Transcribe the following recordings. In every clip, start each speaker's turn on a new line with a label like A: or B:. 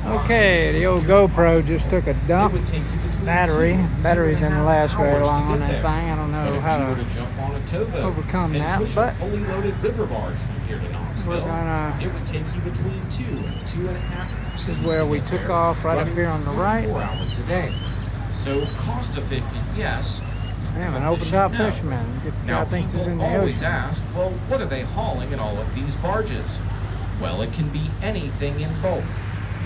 A: Okay, the old GoPro just took a dump. Battery didn't last very long on that thing. I don't know how to overcome that, but
B: fully loaded river barge from here to Knoxville,
A: we're gonna.
B: it would take you between 2 and 2.5.
A: This is where we took off, right up here on the right.
B: 4 hours a day. So cost effective, yes.
A: Damn, an open top fisherman. Gets the guy thinks he's in the
B: always
A: ocean.
B: ask, well, what are they hauling in all of these barges? Well, it can be anything in bulk.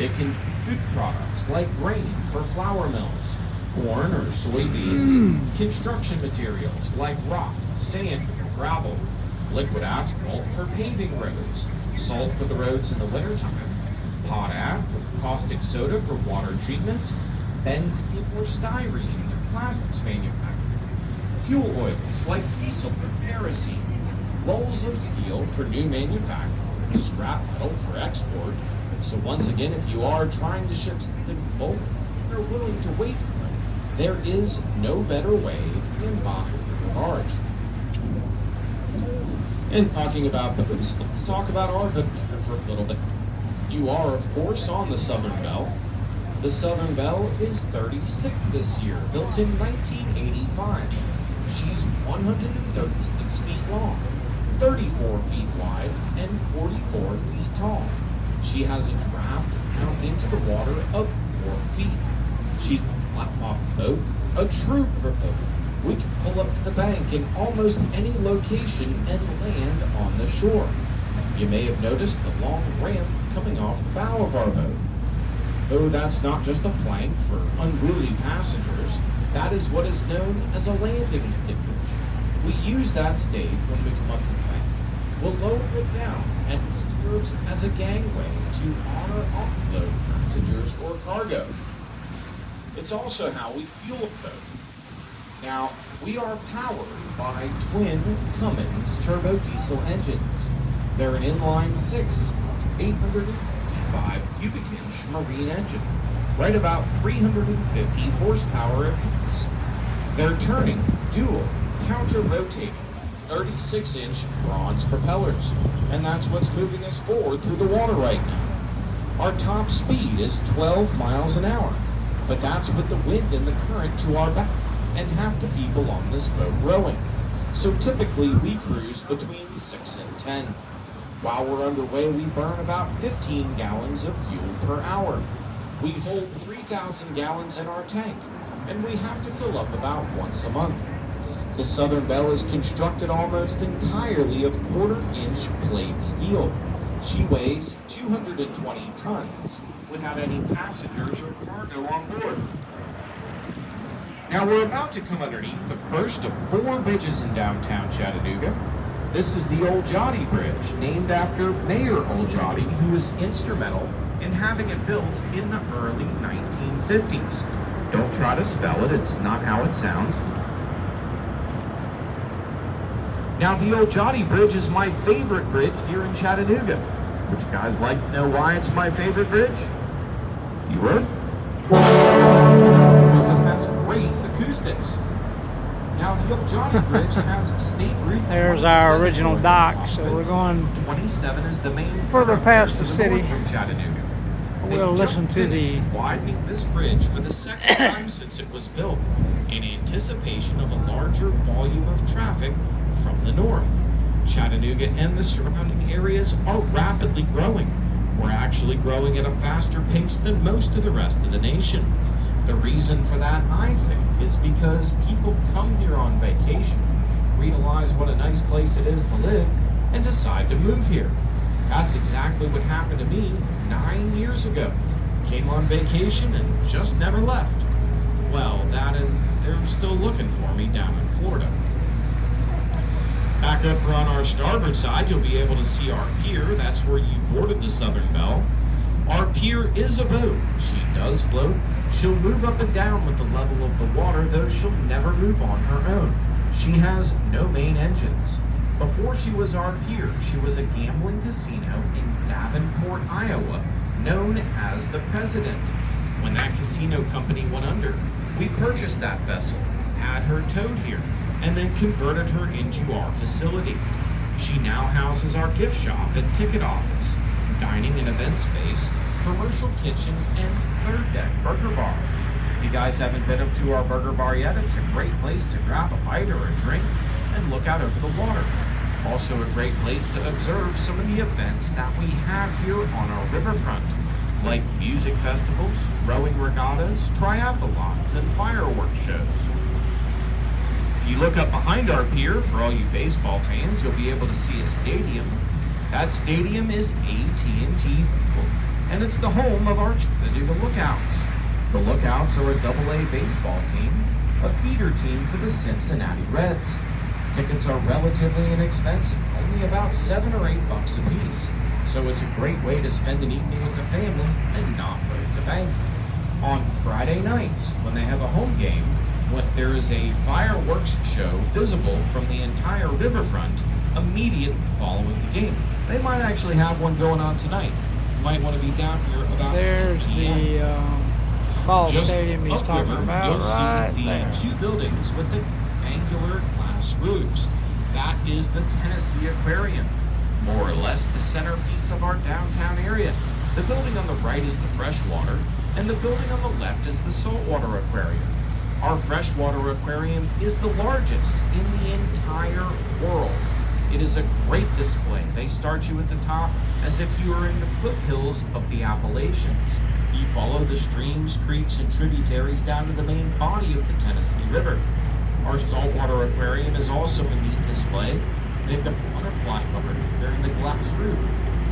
B: It can be food products like grain for flour mills, corn or soybeans, construction materials like rock, sand, gravel, liquid asphalt for paving roads, salt for the roads in the wintertime, potash or caustic soda for water treatment, benzene or styrene for plastics manufacturing, fuel oils like diesel or kerosene, rolls of steel for new manufacturing, scrap metal for export. So once again, if you are trying to ship something bulk and are willing to wait for it, there is no better way than buying a barge. And talking about boats, let's talk about our boat for a little bit. You are, of course, on the Southern Belle. The Southern Belle is 36 this year, built in 1985. She's 136 feet long, 34 feet wide, and 44 feet tall. She has a draft out into the water of 4 feet. She's a flat-top boat, a true river boat. We can pull up to the bank in almost any location and land on the shore. You may have noticed the long ramp coming off the bow of our boat. Though that's not just a plank for unruly passengers, that is what is known as a landing stage. We use that stage when we come up to the bank. We'll lower it down, and it serves as a gangway to on or offload passengers or cargo. It's also how we fuel a boat. Now, we are powered by twin Cummins turbo diesel engines. They're an inline 6, 855 cubic inch marine engine, right about 350 horsepower apiece. They're turning dual counter-rotating 36-inch bronze propellers, and that's what's moving us forward through the water right now. Our top speed is 12 miles an hour, but that's with the wind and the current to our back, and half the people on this boat rowing. So typically we cruise between 6 and 10. While we're underway, we burn about 15 gallons of fuel per hour. We hold 3,000 gallons in our tank, and we have to fill up about once a month. The Southern Belle is constructed almost entirely of quarter-inch plate steel. She weighs 220 tons without any passengers or cargo on board. Now we're about to come underneath the first of 4 bridges in downtown Chattanooga. This is the Old Jotty Bridge, named after Mayor Old Jotty, who was instrumental in having it built in the early 1950s. Don't try to spell it, it's not how it sounds. Now, the Old Jotty Bridge is my favorite bridge here in Chattanooga. Would you guys like to know why it's my favorite bridge? You would? Because it has great acoustics. Now, the Old Jotty Bridge has State Route 27.
A: There's our original dock, so we're going
B: 27 is the main
A: further past the city.
B: From Chattanooga.
A: We'll listen to the
B: widening this bridge for the second time since it was built, in anticipation of a larger volume of traffic from the north. Chattanooga and the surrounding areas are rapidly growing. We're actually growing at a faster pace than most of the rest of the nation. The reason for that, I think, is because people come here on vacation, realize what a nice place it is to live, and decide to move here. That's exactly what happened to me 9 years ago. Came on vacation and just never left. Well, that and they're still looking for me down in Florida. Back up on our starboard side, you'll be able to see our pier. That's where you boarded the Southern Belle. Our pier is a boat. She does float. She'll move up and down with the level of the water, though she'll never move on her own. She has no main engines. Before she was our pier, she was a gambling casino in Davenport, Iowa, known as the President. When that casino company went under, we purchased that vessel, had her towed here, and then converted her into our facility. She now houses our gift shop and ticket office. dining and event space, commercial kitchen, and third deck burger bar. If you guys haven't been up to our burger bar yet, it's a great place to grab a bite or a drink and look out over the water. Also a great place to observe some of the events that we have here on our riverfront, like music festivals, rowing regattas, triathlons, and fireworks shows. If you look up behind our pier, for all you baseball fans, you'll be able to see a stadium. That stadium is AT&T, and it's the home of our Chattanooga Lookouts. The Lookouts are a AA baseball team, a feeder team for the Cincinnati Reds. Tickets are relatively inexpensive, only about $7 or $8 a piece. So it's a great way to spend an evening with the family and not break the bank. On Friday nights, when they have a home game, there is a fireworks show visible from the entire riverfront immediately following the game. They might actually have one going on tonight. You might want to be down here about
A: There's
B: 10 p.m.
A: the ball
B: Just
A: stadium he's talking
B: upriver,
A: about,
B: you'll
A: right
B: see the
A: there.
B: two buildings with the angular glass roofs. That is the Tennessee Aquarium, more or less the centerpiece of our downtown area. The building on the right is the freshwater, and the building on the left is the saltwater aquarium. Our freshwater aquarium is the largest in the entire world. It is a great display. They start you at the top as if you were in the foothills of the Appalachians. You follow the streams, creeks, and tributaries down to the main body of the Tennessee River. Our saltwater aquarium is also a neat display. They've got butterfly cover bearing the glass roof.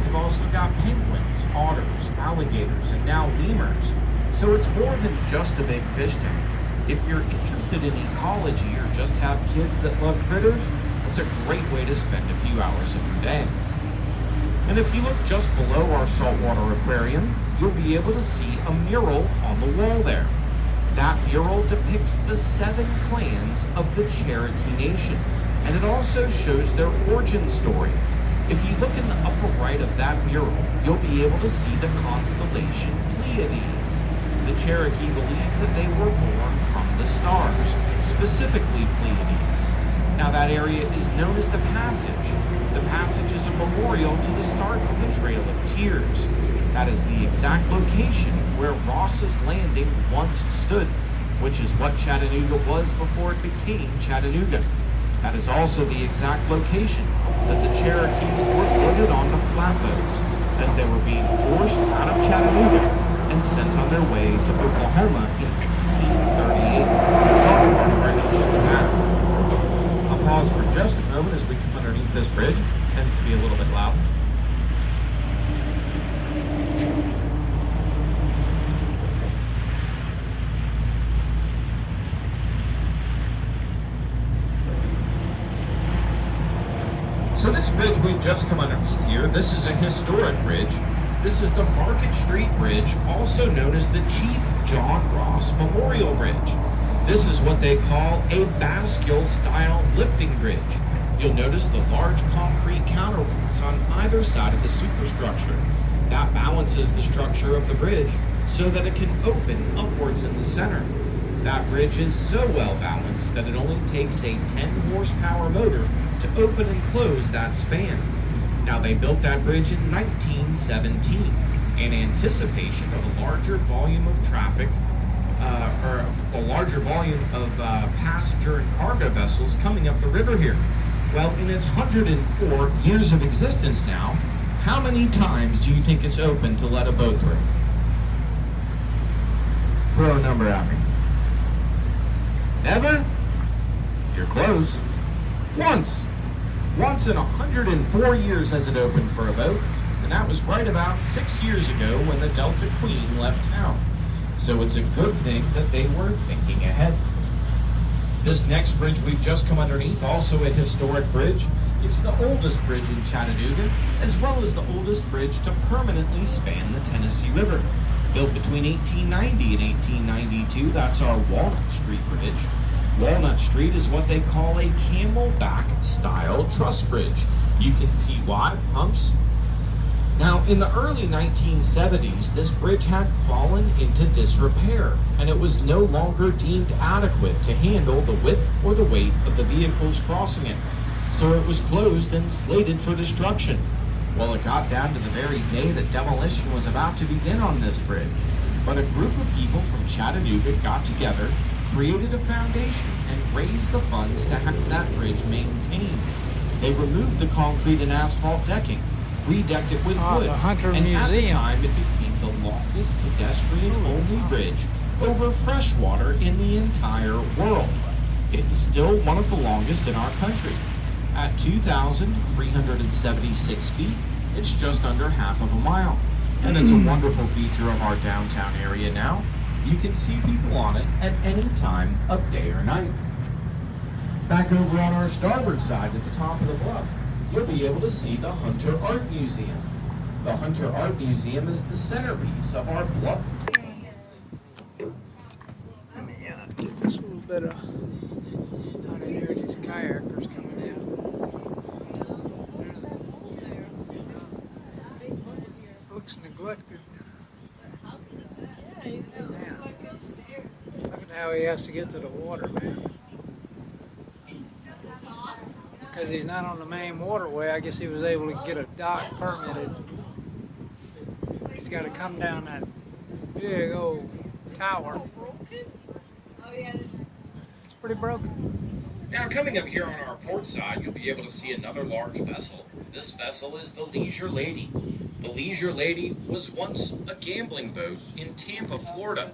B: They've also got penguins, otters, alligators, and now lemurs. So it's more than just a big fish tank. If you're interested in ecology or just have kids that love critters, it's a great way to spend a few hours of your day. And if you look just below our saltwater aquarium, you'll be able to see a mural on the wall there. That mural depicts the 7 clans of the Cherokee Nation, and it also shows their origin story. If you look in the upper right of that mural, you'll be able to see the constellation Pleiades. The Cherokee believe that they were born from the stars, specifically Pleiades. Now that area is known as the Passage. The Passage is a memorial to the start of the Trail of Tears. That is the exact location where Ross's Landing once stood, which is what Chattanooga was before it became Chattanooga. That is also the exact location that the Cherokee were loaded onto flatboats as they were being forced out of Chattanooga and sent on their way to Oklahoma in 1838. Talk about where nations now. I'll pause for just a moment as we come underneath this bridge. It tends to be a little bit loud. So this bridge we've just come underneath here, this is a historic bridge. This is the Market Street Bridge, also known as the Chief John Ross Memorial Bridge. This is what they call a bascule-style lifting bridge. You'll notice the large concrete counterweights on either side of the superstructure. That balances the structure of the bridge so that it can open upwards in the center. That bridge is so well balanced that it only takes a 10 horsepower motor to open and close that span. Now they built that bridge in 1917 in anticipation of a larger volume of traffic or a larger volume of passenger and cargo vessels coming up the river here. Well, in its 104 years of existence now, how many times do you think it's open to let a boat through? Throw a number at me. Never? You're close. Once. Once in 104 years has it opened for a boat, and that was right about 6 years ago when the Delta Queen left town. So it's a good thing that they were thinking ahead. This next bridge we've just come underneath, also a historic bridge. It's the oldest bridge in Chattanooga, as well as the oldest bridge to permanently span the Tennessee River. Built between 1890 and 1892, that's our Walnut Street Bridge. Walnut Street is what they call a camelback style truss bridge. You can see wide humps. Now, in the early 1970s, this bridge had fallen into disrepair, and it was no longer deemed adequate to handle the width or the weight of the vehicles crossing it. So it was closed and slated for destruction. Well, it got down to the very day that demolition was about to begin on this bridge. But a group of people from Chattanooga got together, created a foundation, and raised the funds to have that bridge maintained. They removed the concrete and asphalt decking, redecked it with wood, and at the time it became the longest pedestrian-only bridge over freshwater in the entire world. It is still one of the longest in our country. At 2,376 feet, it's just under half of a mile. And it's a wonderful feature of our downtown area now. You can see people on it at any time of day or night. Back over on our starboard side at the top of the bluff, you'll be able to see the Hunter Art Museum. The Hunter Art Museum is the centerpiece of our bluff.
A: Let me get this little bit of out of here. These kayakers coming in. Looks neglected. Man. Look at how he has to get to the water, man. Because he's not on the main waterway, I guess he was able to get a dock permitted. He's got to come down that big old tower. It's pretty broken.
B: Now, coming up here on our port side, you'll be able to see another large vessel. This vessel is the Leisure Lady. The Leisure Lady was once a gambling boat in Tampa, Florida.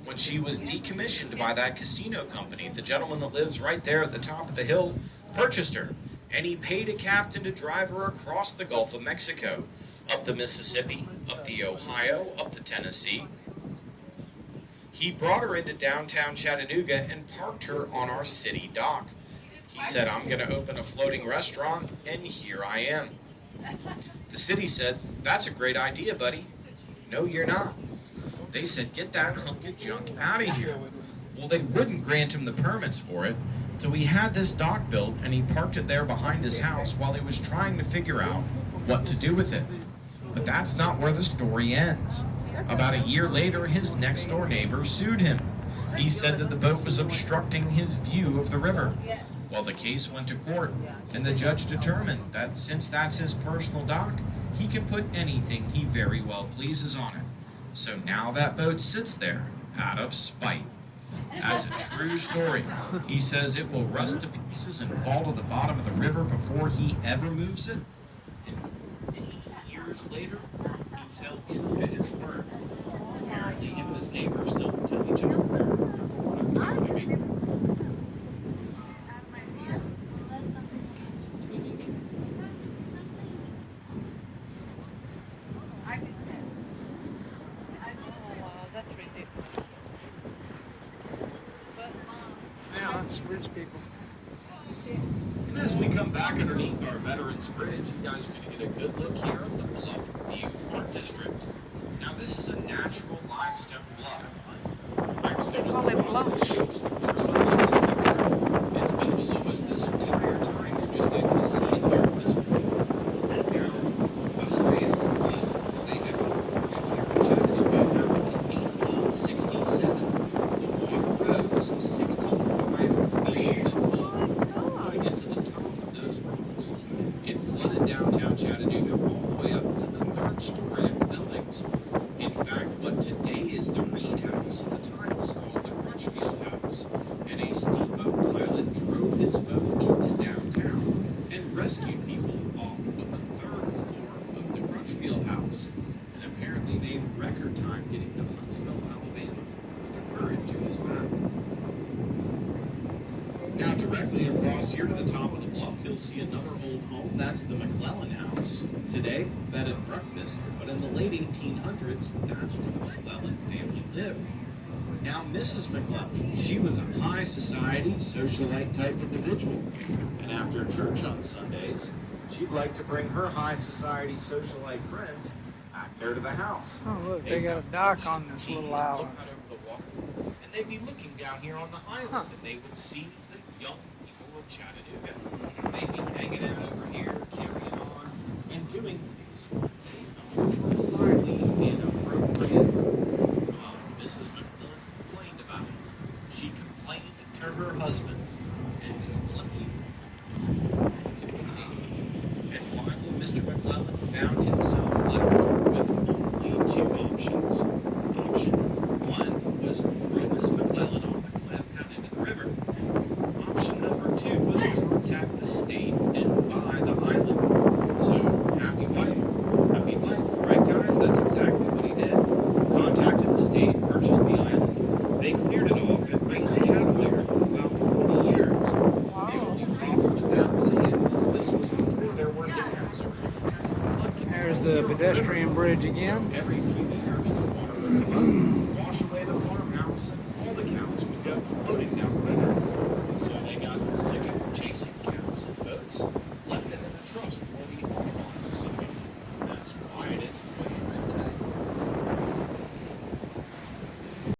B: When she was decommissioned by that casino company, the gentleman that lives right there at the top of the hill purchased her, and he paid a captain to drive her across the Gulf of Mexico, up the Mississippi, up the Ohio, up the Tennessee. He brought her into downtown Chattanooga and parked her on our city dock. He said, "I'm going to open a floating restaurant," and here I am. The city said, "That's a great idea, buddy." "No, you're not." They said, "Get that hunk of junk out of here." Well, they wouldn't grant him the permits for it, so he had this dock built, and he parked it there behind his house while he was trying to figure out what to do with it. But that's not where the story ends. About a year later, his next-door neighbor sued him. He said that the boat was obstructing his view of the river. Well, the case went to court, and the judge determined that since that's his personal dock, he can put anything he very well pleases on it. So now that boat sits there out of spite. That's a true story. He says it will rust to pieces and fall to the bottom of the river before he ever moves it. And 14 years later, he's held true to his word. Apparently, him and his neighbor still tell each other.
C: That's ridiculous.
A: Yeah, that's rich people.
B: And as we come back underneath our Veterans Bridge, you guys are going to get a good look here at the Bluff View Art District. Now, this is a natural limestone bluff. Limestone is
C: Call it bluffs.
B: It's been below us this entire time. You're just able to see it here at this point. Now, the highest flood they ever recorded here in Chattanooga happened in 1867. The water rose 65 feet in putting it to the top of those rocks. It flooded downtown Chattanooga all the way up to the third story of the buildings. In fact, what today is the Reed House at the time was called the Crutchfield House, and a steamboat pilot drove his boat into downtown and rescued people off of the third floor of the Crutchfield House, and apparently made record time getting to Huntsville, Alabama, with a current to his back. Now, directly across here to the top of the bluff, you'll see another old home. That's the McClellan House. Today, bed and breakfast, but in the late 1800s, that's where the McClellan family lived. Now, Mrs. McClellan, she was a high society, socialite type individual. And after church on Sundays, she'd like to bring her high society, socialite friends back there to the house.
A: Oh, look, they got a dock on this little island.
B: Look out over the water, and they'd be looking down here on the island, and they would see the young people of Chattanooga. They'd be hanging out over here, carrying on, and doing things that they thought were highly inappropriate. Mrs. McClellan complained about it. She complained to her husband, and complained. And finally, Mr. McClellan options. Option 1 was throw Miss McClellan off the cliff down into the river. Option number 2 was contact the state and buy the island. So, happy wife, right guys? That's exactly what he did. Contacted the state, purchased the island. They cleared it off and raised cattle there for about 20 years. The only problem with that plan is this was before there were dams or
A: There's the pedestrian bridge again.
B: every few years, the water would come up, wash away the farmhouse, and all the cows would go floating down the river.